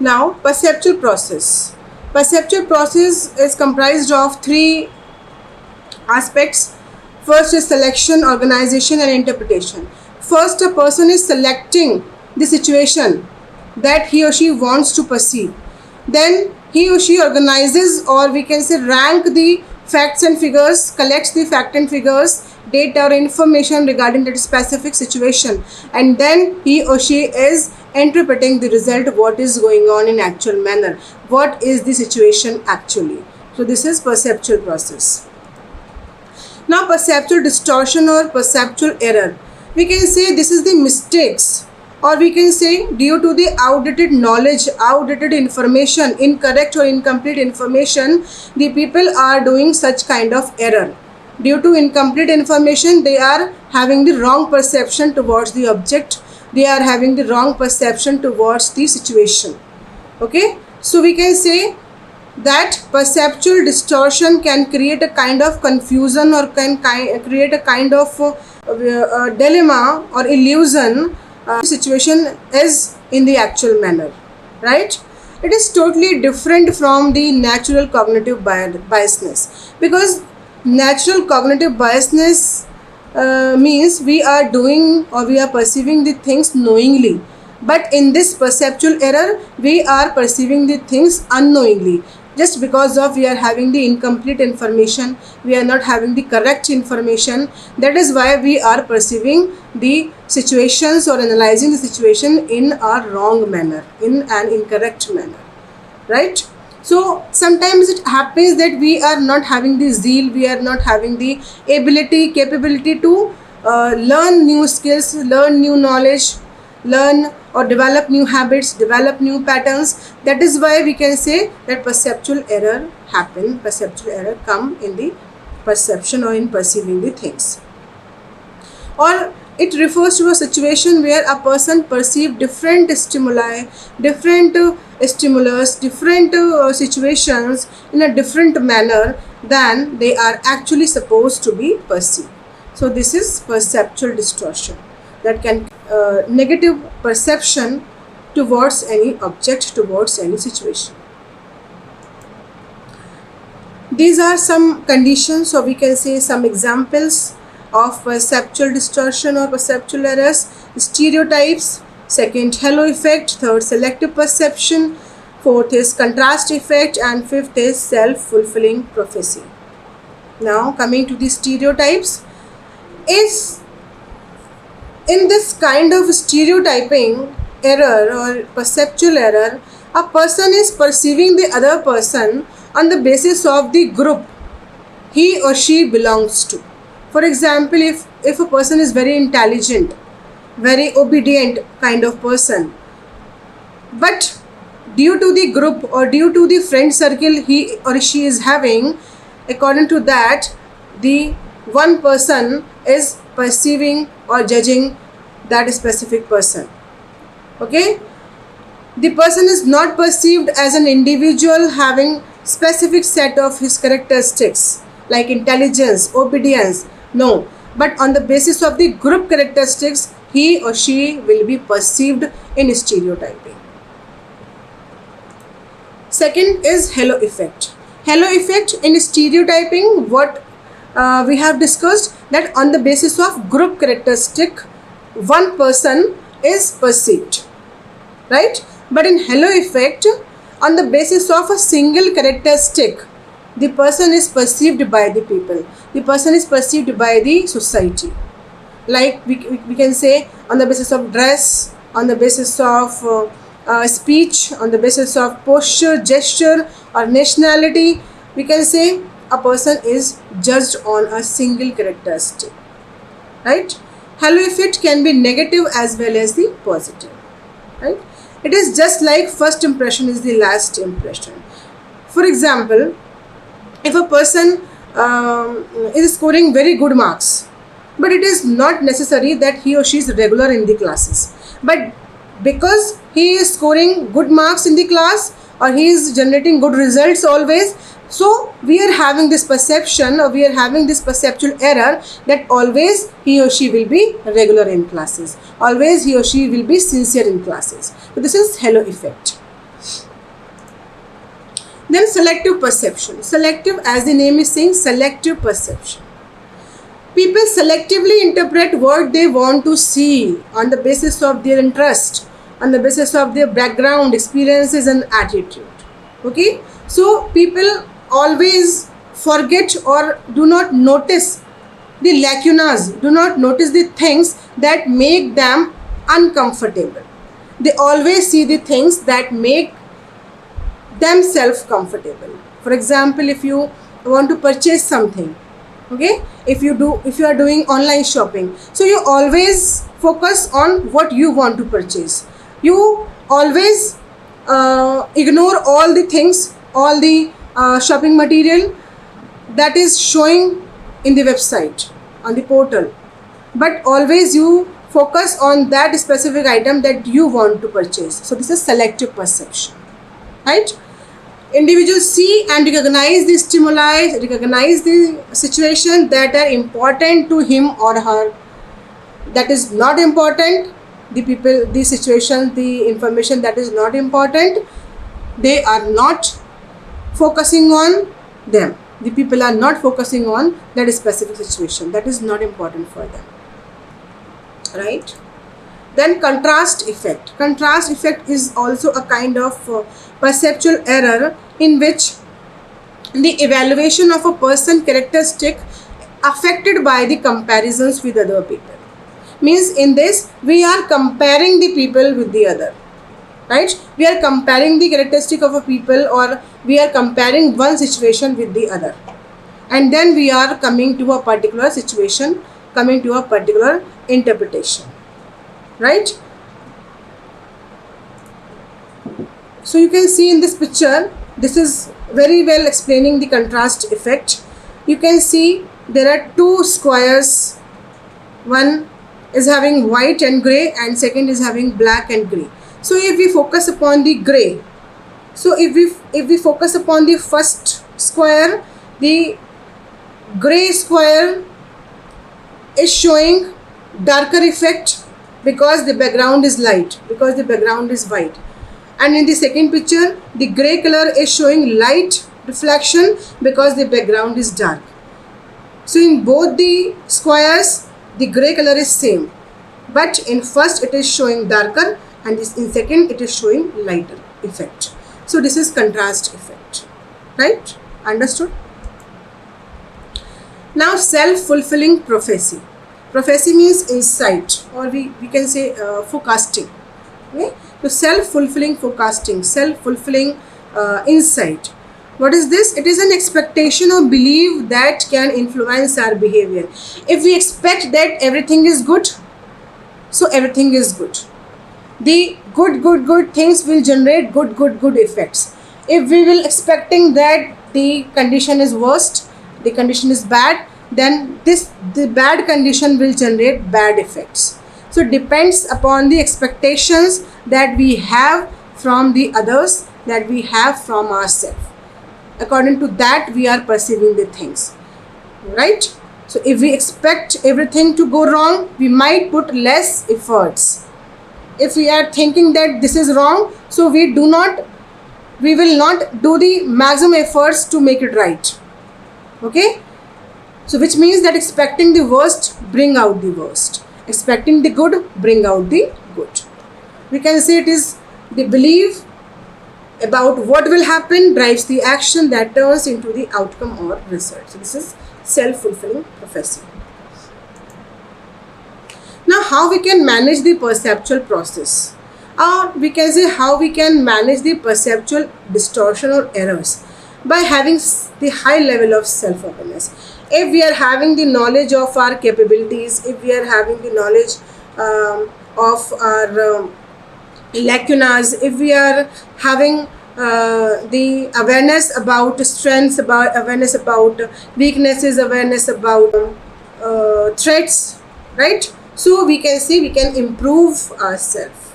Now, perceptual process. Perceptual process is comprised of three aspects. First is selection, organization, and interpretation. First, a person is selecting the situation that he or she wants to perceive. Then he or she organizes, or we can say rank the facts and figures, collects the fact and figures, data or information regarding that specific situation, and then he or she is interpreting the result, what is going on in actual manner, what is the situation actually. So this is perceptual process. Now, perceptual distortion or perceptual error. We can say this is the mistakes, or we can say due to the outdated knowledge, outdated information, incorrect or incomplete information, the people are doing such kind of error. Due to incomplete information, they are having the wrong perception towards the object, they are having the wrong perception towards the situation. Okay, so we can say that perceptual distortion can create a kind of confusion, or can create a kind of dilemma or illusion. Situation is in the actual manner, right? It is totally different from the natural cognitive biasness, because natural cognitive biasness means we are doing or we are perceiving the things knowingly, but in this perceptual error we are perceiving the things unknowingly, just because of we are having the incomplete information, we are not having the correct information. That is why we are perceiving the situations or analyzing the situation in a wrong manner, in an incorrect manner, right? So sometimes it happens that we are not having the zeal, we are not having the ability, capability to learn new skills, learn new knowledge, learn or develop new habits, develop new patterns. That is why we can say that perceptual error happen, perceptual error come in the perception or in perceiving the things. Or it refers to a situation where a person perceive different stimuli, different stimulus, different situations in a different manner than they are actually supposed to be perceived. So this is perceptual distortion, that can negative perception towards any object, towards any situation. These are some conditions, or we can say some examples of perceptual distortion or perceptual errors. Stereotypes, second halo effect, third selective perception, fourth is contrast effect, and fifth is self-fulfilling prophecy. Now coming to the stereotypes, is in this kind of stereotyping error or perceptual error, a person is perceiving the other person on the basis of the group he or she belongs to. For example, if a person is very intelligent, very obedient kind of person, but due to the group or due to the friend circle he or she is having, according to that, the one person is perceiving or judging that specific person. Okay, the person is not perceived as an individual having specific set of his characteristics like intelligence, obedience, no, but on the basis of the group characteristics he or she will be perceived in stereotyping. Second is halo effect. Halo effect in stereotyping, what we have discussed, that on the basis of group characteristic one person is perceived, right? But in halo effect, on the basis of a single characteristic, the person is perceived by the people, the person is perceived by the society. Like we can say on the basis of dress, on the basis of speech, on the basis of posture, gesture, or nationality, we can say a person is judged on a single characteristic, right? Halo effect can be negative as well as the positive, right? It is just like first impression is the last impression. For example, if a person is scoring very good marks, but it is not necessary that he or she is regular in the classes, but because he is scoring good marks in the class or he is generating good results always, so we are having this perception, or we are having this perceptual error, that always he or she will be regular in classes, always he or she will be sincere in classes. So this is halo effect. Then selective perception. Selective, as the name is saying, selective perception. People selectively interpret what they want to see on the basis of their interest, on the basis of their background, experiences, and attitude. Okay, so people always forget or do not notice the lacunas, do not notice the things that make them uncomfortable. They always see the things that make themselves comfortable. For example, if you want to purchase something, okay, if you are doing online shopping, so you always focus on what you want to purchase. You always ignore all the things, all the shopping material that is showing in the website, on the portal, but always you focus on that specific item that you want to purchase. So this is selective perception, right? Individuals see and recognize the stimuli, recognize the situation that are important to him or her. That is not important, the people, the situation, the information that is not important, they are not focusing on them. The people are not focusing on that specific situation. That is not important for them, right? Then contrast effect. Contrast effect is also a kind of perceptual error in which the evaluation of a person characteristic affected by the comparisons with other people. Means in this we are comparing the people with the other, right? We are comparing the characteristic of a people, or we are comparing one situation with the other, and then we are coming to a particular situation, coming to a particular interpretation, right? So you can see in this picture, this is very well explaining the contrast effect. You can see there are two squares, one is having white and grey and second is having black and grey. So if we focus upon the grey, so if we focus upon the first square, the grey square is showing darker effect because the background is light, because the background is white. And in the second picture, the grey color is showing light reflection because the background is dark. So in both the squares, the grey color is same, but in first it is showing darker and in second it is showing lighter effect. So this is contrast effect, right? Understood? Now self-fulfilling prophecy. Prophecy means insight, or we can say forecasting. Okay? So self-fulfilling forecasting, self-fulfilling insight. What is this? It is an expectation or belief that can influence our behavior. If we expect that everything is good, so everything is good. The good things will generate good effects. If we will expecting that the condition is worst, the condition is bad, then the bad condition will generate bad effects. So it depends upon the expectations that we have from the others, that we have from ourselves. According to that, we are perceiving the things, right? So if we expect everything to go wrong, we might put less efforts. If we are thinking that this is wrong, so we will not do the maximum efforts to make it right. Okay? So which means that expecting the worst bring out the worst. Expecting the good bring out the good. We can say it is the belief about what will happen drives the action that turns into the outcome or result. So this is self-fulfilling prophecy. Now how we can manage the perceptual process, or we can say how we can manage the perceptual distortion or errors by having the high level of self-awareness. If we are having the knowledge of our capabilities, if we are having the knowledge of our lacunas, if we are having the awareness about strengths, about awareness about weaknesses, awareness about threats, right? So we can say we can improve ourselves,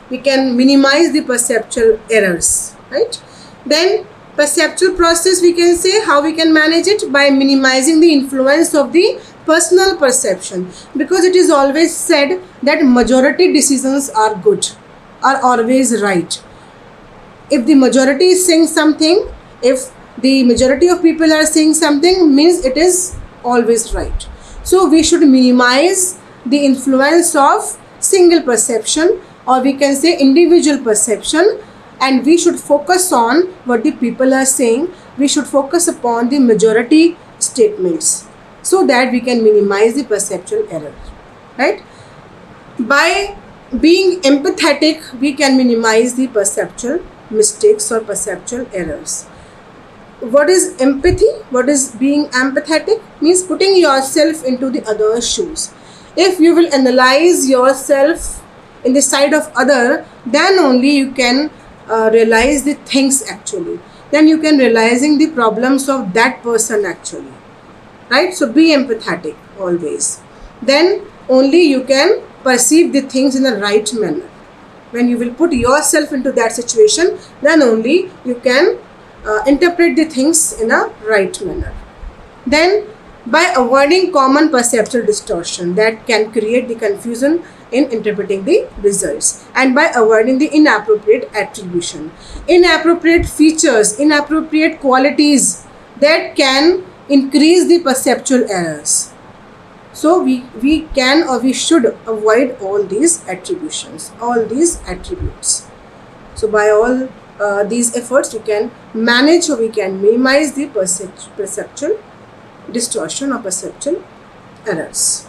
we can minimize the perceptual errors, right? Then perceptual process, we can say how we can manage it by minimizing the influence of the personal perception, because it is always said that majority decisions are good, are always right. If the majority is saying something, If the majority of people are saying something, means it is always right. So we should minimize the influence of single perception, or we can say individual perception, and we should focus on what the people are saying. We should focus upon the majority statements so that we can minimize the perceptual error, right? By being empathetic, we can minimize the perceptual mistakes or perceptual errors. What is empathy? What is being empathetic? Means putting yourself into the other's shoes. If you will analyze yourself in the side of other, then only you can realize the things actually. Then you can realizing the problems of that person actually, right? So be empathetic always. Then only you can perceive the things in the right manner. When you will put yourself into that situation, then only you can interpret the things in a right manner. Then by avoiding common perceptual distortion that can create the confusion in interpreting the results, and by avoiding the inappropriate attribution, inappropriate features, inappropriate qualities that can increase the perceptual errors. So we can or we should avoid all these attributions, all these attributes. So by all these efforts, we can manage or we can minimize the perceptual distortion or perceptual errors.